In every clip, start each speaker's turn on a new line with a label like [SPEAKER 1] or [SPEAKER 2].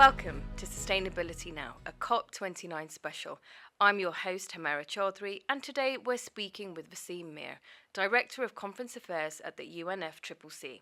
[SPEAKER 1] Welcome to Sustainability Now, a COP29 special. I'm your host, Hamera Chaudhry, and today we're speaking with Wassim Mir, Director of Conference Affairs at the UNFCCC.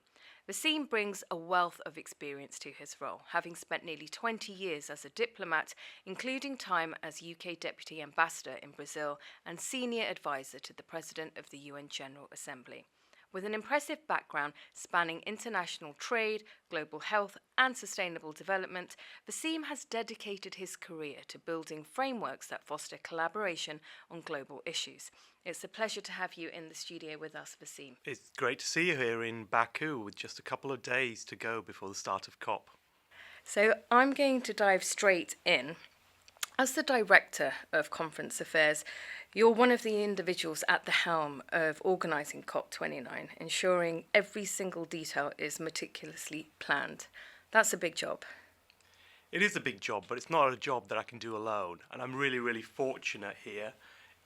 [SPEAKER 1] Wassim brings a wealth of experience to his role, having spent nearly 20 years as a diplomat, including time as UK Deputy Ambassador in Brazil and Senior Advisor to the President of the UN General Assembly. With an impressive background spanning international trade, global health, and sustainable development, Wasim has dedicated his career to building frameworks that foster collaboration on global issues. It's a pleasure to have you in the studio with us, Wasim.
[SPEAKER 2] It's great to see you here in Baku with just a couple of days to go before the start of COP.
[SPEAKER 1] So I'm going to dive straight in. As the Director of Conference Affairs, you're one of the individuals at the helm of organising COP29, ensuring every single detail is meticulously planned. That's a big job.
[SPEAKER 2] It is a big job, but it's not a job that I can do alone. And I'm really fortunate here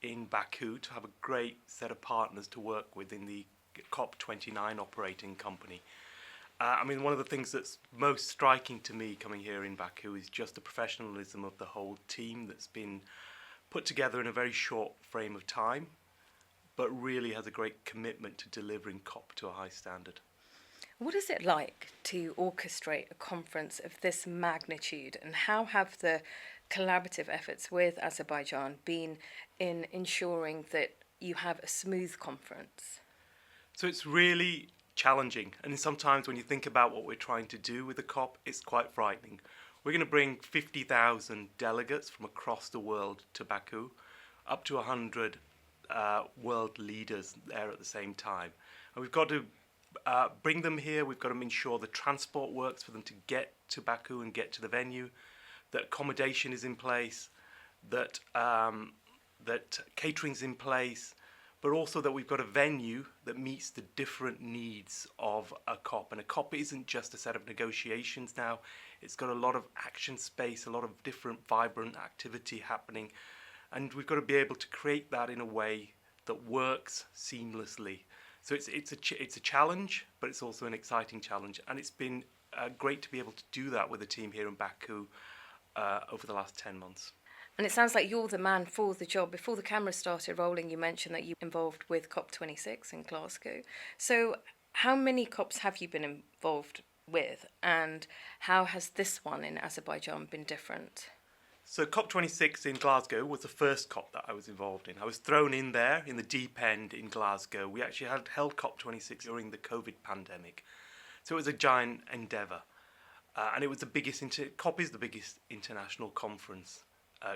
[SPEAKER 2] in Baku to have a great set of partners to work with in the COP29 operating company. One of the things that's most striking to me coming here in Baku is just the professionalism of the whole team that's been put together in a very short frame of time, but really has a great commitment to delivering COP to a high standard.
[SPEAKER 1] What is it like to orchestrate a conference of this magnitude, and how have the collaborative efforts with Azerbaijan been in ensuring that you have a smooth conference?
[SPEAKER 2] So it's really challenging, and sometimes when you think about what we're trying to do with the COP, it's quite frightening. We're going to bring 50,000 delegates from across the world to Baku, up to 100 world leaders there at the same time. And we've got to bring them here. We've got to ensure the transport works for them to get to Baku and get to the venue, that accommodation is in place, that catering's in place, but also that we've got a venue that meets the different needs of a COP. And a COP isn't just a set of negotiations now. It's got a lot of action space, a lot of different vibrant activity happening. And we've got to be able to create that in a way that works seamlessly. So it's a challenge, but it's also an exciting challenge. And it's been great to be able to do that with the team here in Baku over the last 10 months.
[SPEAKER 1] And it sounds like you're the man for the job. Before the camera started rolling, you mentioned that you were involved with COP26 in Glasgow. So how many COPs have you been involved with, and how has this one in Azerbaijan been different?
[SPEAKER 2] So COP26 in Glasgow was the first COP that I was involved in. I was thrown in there in the deep end in Glasgow. We actually had held COP26 during the COVID pandemic. So it was a giant endeavour. And it was the biggest, COP is the biggest international conference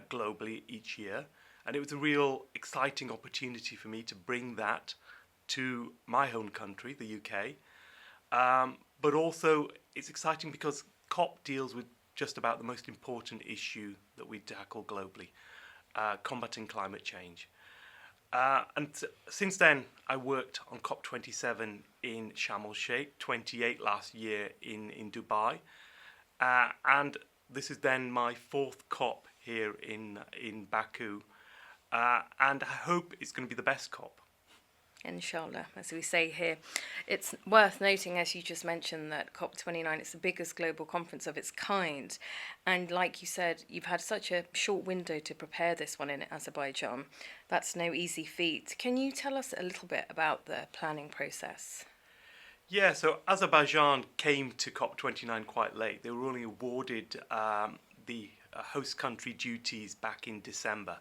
[SPEAKER 2] globally each year, and it was a real exciting opportunity for me to bring that to my home country, the UK. But also it's exciting because COP deals with just about the most important issue that we tackle globally, combating climate change. Since then, I worked on COP27 in Sharm el-Sheikh, 28 last year in Dubai, and this is then my fourth COP here in Baku, and I hope it's going to be the best COP.
[SPEAKER 1] Inshallah, as we say here. It's worth noting, as you just mentioned, that COP29 is the biggest global conference of its kind. And like you said, you've had such a short window to prepare this one in Azerbaijan. That's no easy feat. Can you tell us a little bit about the planning process?
[SPEAKER 2] Yeah, so Azerbaijan came to COP29 quite late. They were only awarded the host country duties back in December.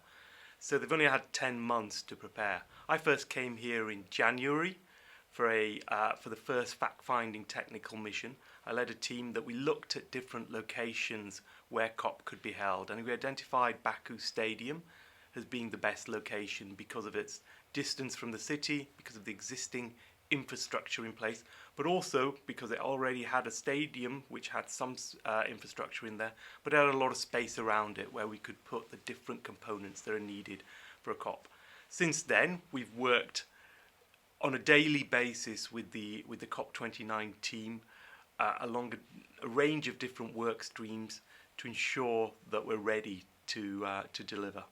[SPEAKER 2] So they've only had 10 months to prepare. I first came here in January for the first fact-finding technical mission. I led a team that we looked at different locations where COP could be held, and we identified Baku Stadium as being the best location because of its distance from the city, because of the existing infrastructure in place, but also because it already had a stadium which had some infrastructure in there, but it had a lot of space around it where we could put the different components that are needed for a COP. Since then, we've worked on a daily basis with the COP29 team along a range of different work streams to ensure that we're ready to deliver.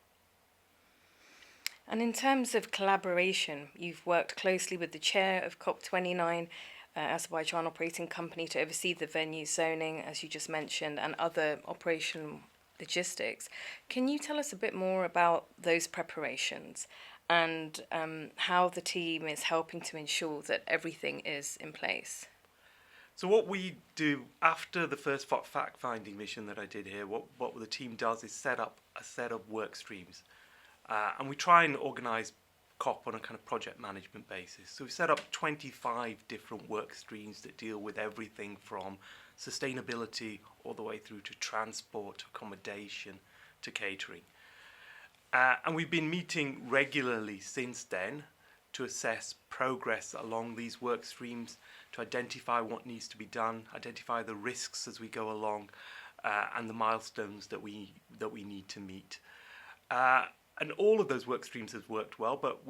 [SPEAKER 1] And in terms of collaboration, you've worked closely with the chair of COP29, Azerbaijan operating company to oversee the venue zoning, as you just mentioned, and other operational logistics. Can you tell us a bit more about those preparations and how the team is helping to ensure that everything is in place?
[SPEAKER 2] So what we do after the first fact-finding mission that I did here, what the team does is set up a set of work streams. And we try and organise COP on a kind of project management basis. So we set up 25 different work streams that deal with everything from sustainability all the way through to transport, accommodation, to catering. And we've been meeting regularly since then to assess progress along these work streams, to identify what needs to be done, identify the risks as we go along, and the milestones that we need to meet. And all of those work streams have worked well, but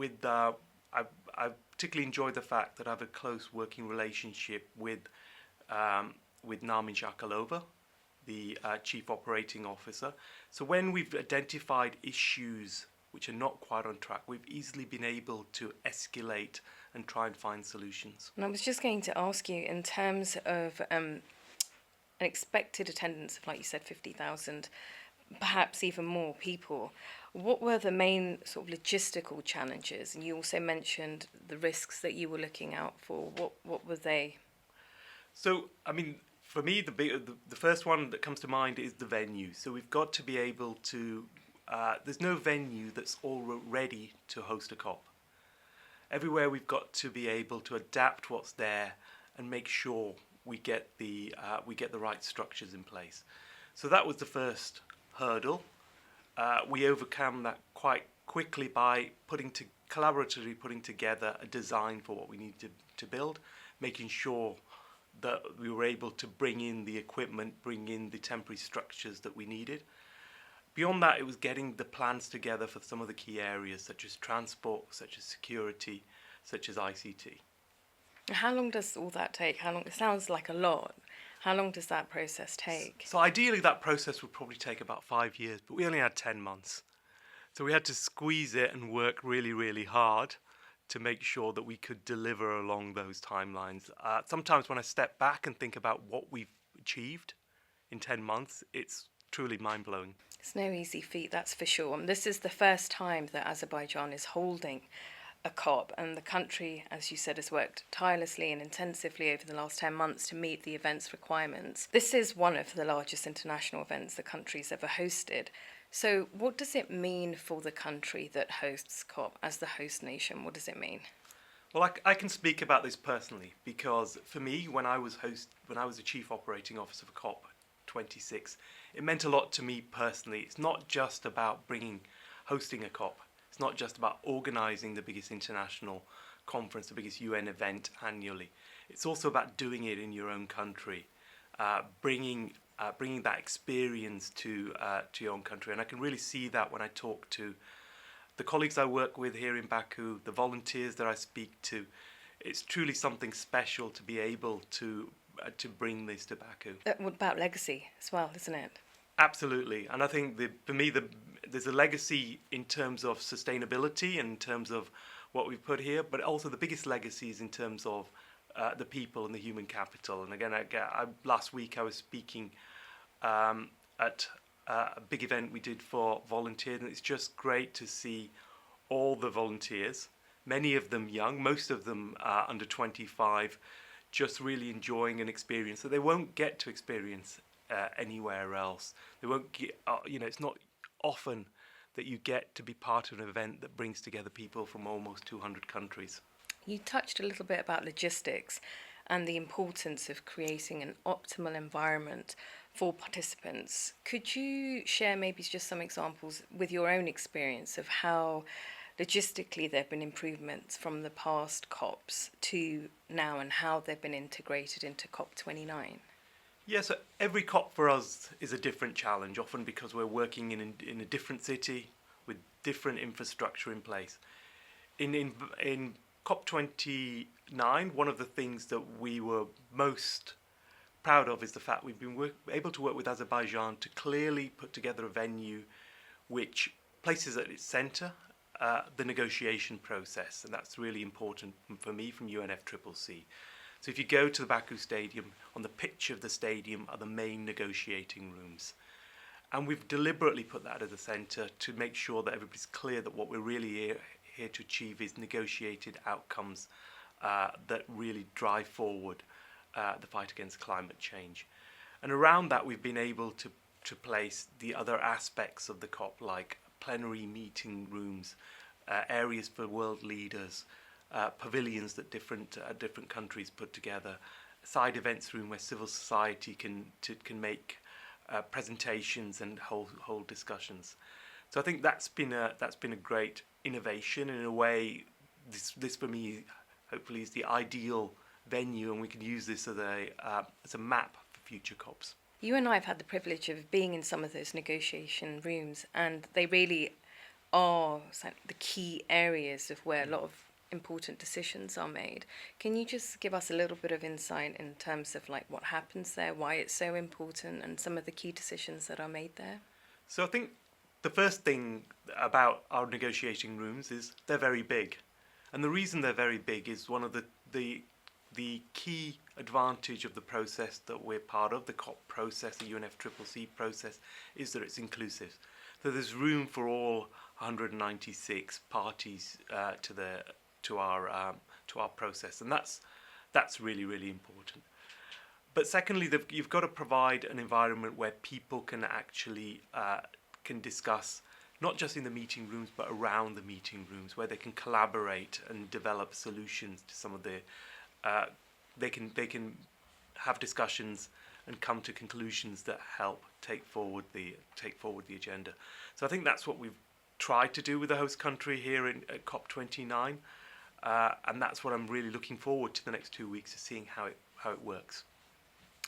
[SPEAKER 2] I particularly enjoy the fact that I have a close working relationship with Narmin Shakalova, the Chief Operating Officer. So when we've identified issues which are not quite on track, we've easily been able to escalate and try and find solutions.
[SPEAKER 1] And I was just going to ask you, in terms of an expected attendance of, like you said, 50,000, perhaps even more people, what were the main sort of logistical challenges? And you also mentioned the risks that you were looking out for. What were they?
[SPEAKER 2] So, I mean, for me, the first one that comes to mind is the venue. So we've got to be able to, there's no venue that's all ready to host a COP. Everywhere we've got to be able to adapt what's there and make sure we get the right structures in place. So that was the first hurdle. We overcome that quite quickly by collaboratively putting together a design for what we need to build, making sure that we were able to bring in the equipment, bring in the temporary structures that we needed. Beyond that, it was getting the plans together for some of the key areas, such as transport, such as security, such as ICT.
[SPEAKER 1] How long does all that take? How long? It sounds like a lot. How long does that process take?
[SPEAKER 2] So ideally, that process would probably take about 5 years, but we only had 10 months. So we had to squeeze it and work really, really hard to make sure that we could deliver along those timelines. Sometimes when I step back and think about what we've achieved in 10 months, it's truly mind-blowing.
[SPEAKER 1] It's no easy feat, that's for sure. And this is the first time that Azerbaijan is holding a COP, and the country, as you said, has worked tirelessly and intensively over the last 10 months to meet the event's requirements. This is one of the largest international events the country's ever hosted. So what does it mean for the country that hosts COP as the host nation? What does it mean?
[SPEAKER 2] Well, I can speak about this personally because for me, when I was the chief operating officer for COP26, it meant a lot to me personally. It's not just about hosting a COP. It's not just about organising the biggest international conference, the biggest UN event annually. It's also about doing it in your own country, bringing that experience to your own country. And I can really see that when I talk to the colleagues I work with here in Baku, the volunteers that I speak to. It's truly something special to be able to bring this to Baku.
[SPEAKER 1] About legacy as well, isn't it?
[SPEAKER 2] Absolutely, and I think for me there's a legacy in terms of sustainability and in terms of what we've put here, but also the biggest legacy is in terms of the people and the human capital. And again, last week I was speaking at a big event we did for volunteers, and it's just great to see all the volunteers, many of them young, most of them under 25, just really enjoying an experience that they won't get to experience anywhere else. They won't get, it's not often that you get to be part of an event that brings together people from almost 200 countries.
[SPEAKER 1] You touched a little bit about logistics and the importance of creating an optimal environment for participants. Could you share maybe just some examples with your own experience of how logistically there have been improvements from the past COPs to now and how they've been integrated into COP29?
[SPEAKER 2] Yeah, so every COP for us is a different challenge, often because we're working in a different city with different infrastructure in place. In COP29, one of the things that we were most proud of is the fact we've been able to work with Azerbaijan to clearly put together a venue which places at its centre the negotiation process, and that's really important for me from UNFCCC. So if you go to the Baku Stadium, on the pitch of the stadium are the main negotiating rooms. And we've deliberately put that at the centre to make sure that everybody's clear that what we're really here to achieve is negotiated outcomes that really drive forward the fight against climate change. And around that, we've been able to place the other aspects of the COP, like plenary meeting rooms, areas for world leaders, pavilions that different countries put together, side events room where civil society can make presentations and hold discussions. So I think that's been a great innovation. In a way, this for me hopefully is the ideal venue, and we can use this as a map for future COPs.
[SPEAKER 1] You and I have had the privilege of being in some of those negotiation rooms, and they really are the key areas of where a lot of important decisions are made. Can you just give us a little bit of insight in terms of like what happens there, why it's so important, and some of the key decisions that are made there?
[SPEAKER 2] So I think the first thing about our negotiating rooms is they're very big. And the reason they're very big is one of the key advantage of the process that we're part of, the COP process, the UNFCCC process, is that it's inclusive. So there's room for all 196 parties to our process, and that's really, really important. But secondly, you've got to provide an environment where people can actually can discuss, not just in the meeting rooms, but around the meeting rooms, where they can collaborate and develop solutions to some of the. They can have discussions and come to conclusions that help take forward the agenda. So I think that's what we've tried to do with the host country here at COP29, and that's what I'm really looking forward to the next 2 weeks, is seeing how it works.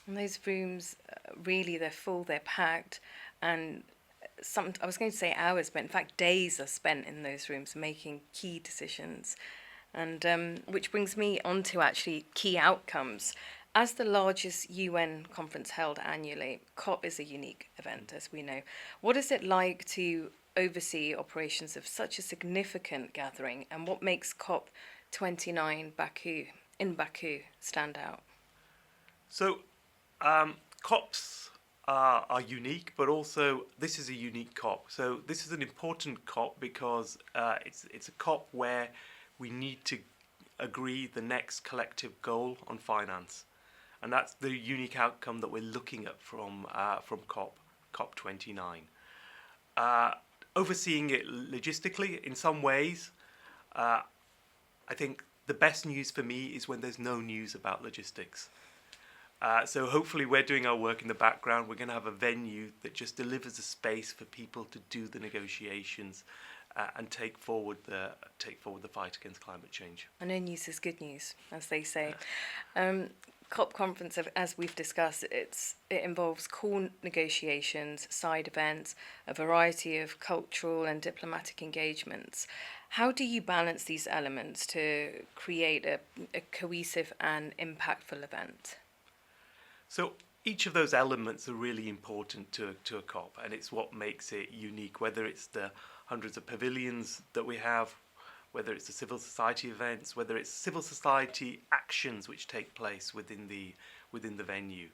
[SPEAKER 1] And those rooms, really, they're full, they're packed, and I was going to say hours, but in fact days are spent in those rooms making key decisions. And which brings me on to actually key outcomes. As the largest UN conference held annually, COP is a unique event, as we know. What is it like to oversee operations of such a significant gathering, and what makes COP29 in Baku stand out?
[SPEAKER 2] So COPs are unique, but also this is a unique COP. So this is an important COP because it's a COP where we need to agree the next collective goal on finance, and that's the unique outcome that we're looking at from COP29. Overseeing it logistically, in some ways, I think the best news for me is when there's no news about logistics. So hopefully we're doing our work in the background. We're going to have a venue that just delivers a space for people to do the negotiations and take forward the fight against climate change.
[SPEAKER 1] I know news is good news, as they say. COP conference, as we've discussed, it involves core negotiations, side events, a variety of cultural and diplomatic engagements. How do you balance these elements to create a cohesive and impactful event?
[SPEAKER 2] So each of those elements are really important to a COP, and it's what makes it unique, whether it's the hundreds of pavilions that we have, whether it's the civil society events, whether it's civil society actions which take place within the venue.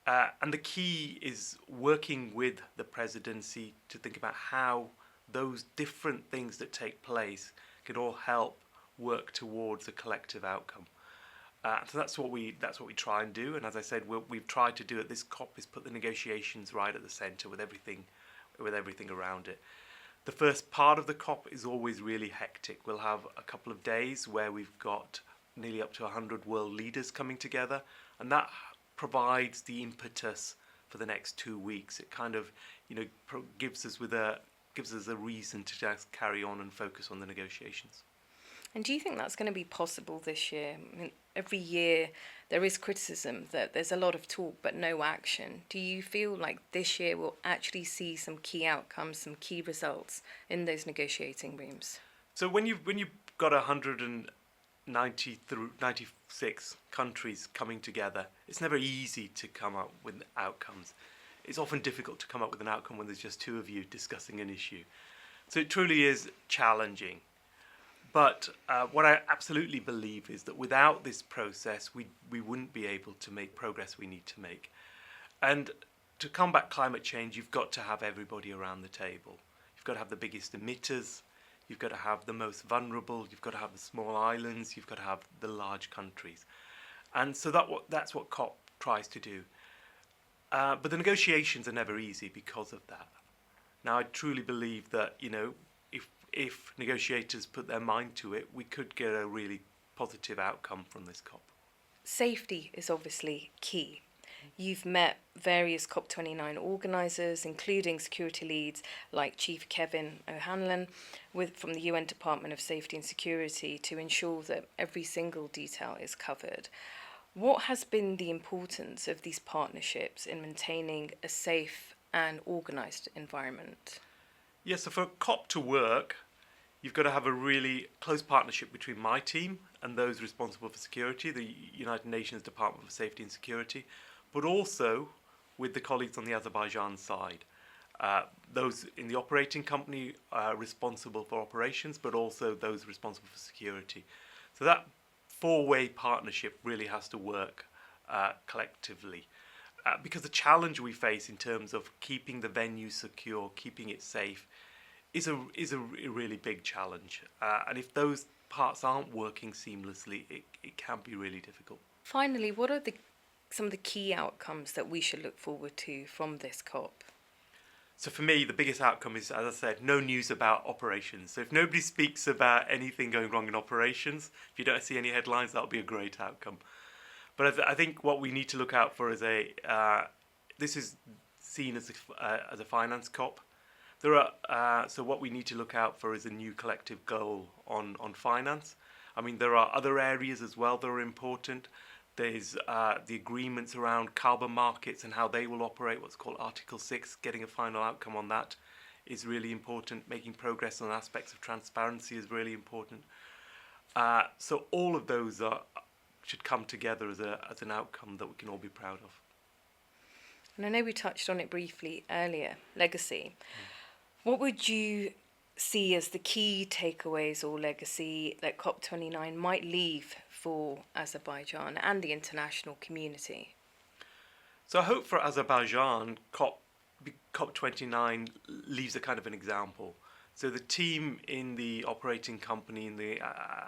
[SPEAKER 2] And the key is working with the presidency to think about how those different things that take place can all help work towards a collective outcome. So that's what we try and do. And as I said, we've tried to do at this COP is put the negotiations right at the centre with everything around it. The first part of the COP is always really hectic. We'll have a couple of days where we've got nearly up to 100 world leaders coming together, and that provides the impetus for the next 2 weeks. It kind of, gives us a reason to just carry on and focus on the negotiations.
[SPEAKER 1] And do you think that's going to be possible this year? I mean, every year there is criticism that there's a lot of talk but no action. Do you feel like this year we'll actually see some key outcomes, some key results in those negotiating rooms?
[SPEAKER 2] So when you've got 196 countries coming together, it's never easy to come up with outcomes. It's often difficult to come up with an outcome when there's just two of you discussing an issue. So it truly is challenging. But what I absolutely believe is that without this process, we wouldn't be able to make progress we need to make. And to combat climate change, you've got to have everybody around the table. You've got to have the biggest emitters, you've got to have the most vulnerable, you've got to have the small islands, you've got to have the large countries. And so that's what COP tries to do. But the negotiations are never easy because of that. Now, I truly believe that, if negotiators put their mind to it, we could get a really positive outcome from this COP.
[SPEAKER 1] Safety is obviously key. You've met various COP29 organisers, including security leads like Chief Kevin O'Hanlon from the UN Department of Safety and Security to ensure that every single detail is covered. What has been the importance of these partnerships in maintaining a safe and organised environment?
[SPEAKER 2] Yeah, so for a COP to work, you've got to have a really close partnership between my team and those responsible for security, the United Nations Department for Safety and Security, but also with the colleagues on the Azerbaijan side. Those in the operating company responsible for operations, but also those responsible for security. So that four-way partnership really has to work collectively. Because the challenge we face in terms of keeping the venue secure, keeping it safe, is a really big challenge. And if those parts aren't working seamlessly, it can be really difficult.
[SPEAKER 1] Finally, what are some of the key outcomes that we should look forward to from this COP?
[SPEAKER 2] So for me, the biggest outcome is, as I said, no news about operations. So if nobody speaks about anything going wrong in operations, if you don't see any headlines, that'll be a great outcome. But I think what we need to look out for is this is seen as a finance COP. So what we need to look out for is a new collective goal on finance. I mean, there are other areas as well that are important. There's the agreements around carbon markets and how they will operate, what's called Article 6. Getting a final outcome on that is really important. Making progress on aspects of transparency is really important. So all of those should come together as an outcome that we can all be proud of.
[SPEAKER 1] And I know we touched on it briefly earlier, legacy. What would you see as the key takeaways or legacy that COP29 might leave for Azerbaijan and the international community?
[SPEAKER 2] So I hope for Azerbaijan, COP29 leaves a kind of an example. So the team in the operating company in the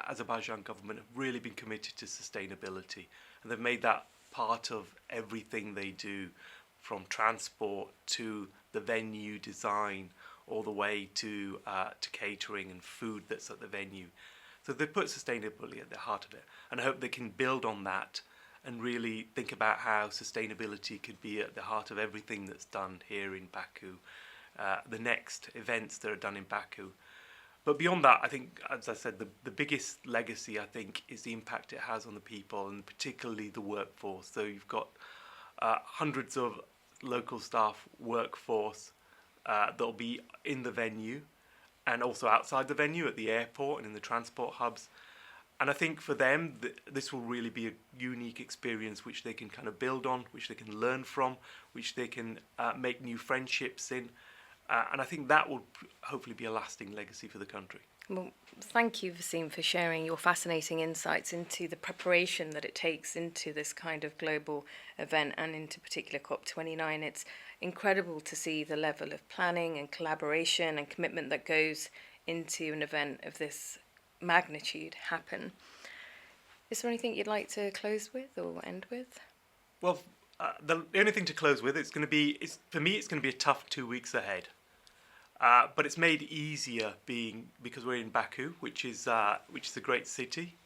[SPEAKER 2] Azerbaijan government have really been committed to sustainability, and they've made that part of everything they do, from transport to the venue design, all the way to catering and food that's at the venue. So they put sustainability at the heart of it, and I hope they can build on that and really think about how sustainability could be at the heart of everything that's done here in Baku, the next events that are done in Baku. But beyond that, I think, as I said, the biggest legacy, I think, is the impact it has on the people, and particularly the workforce. So you've got hundreds of local staff workforce that'll be in the venue and also outside the venue at the airport and in the transport hubs. And I think for them, this will really be a unique experience which they can kind of build on, which they can learn from, which they can make new friendships in. And I think that will hopefully be a lasting legacy for the country.
[SPEAKER 1] Well, thank you, Wasim, for sharing your fascinating insights into the preparation that it takes into this kind of global event and into particular COP29. It's incredible to see the level of planning and collaboration and commitment that goes into an event of this magnitude happen. Is there anything you'd like to close with or end with?
[SPEAKER 2] Well, the only thing to close with, for me, it's going to be a tough 2 weeks ahead. But it's made easier because we're in Baku, which is a great city,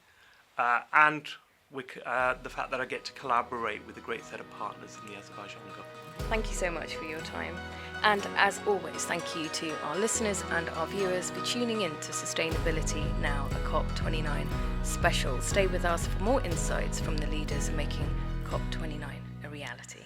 [SPEAKER 2] and the fact that I get to collaborate with a great set of partners in the Azerbaijan government.
[SPEAKER 1] Thank you so much for your time. And as always, thank you to our listeners and our viewers for tuning in to Sustainability Now, a COP29 special. Stay with us for more insights from the leaders making COP29 a reality.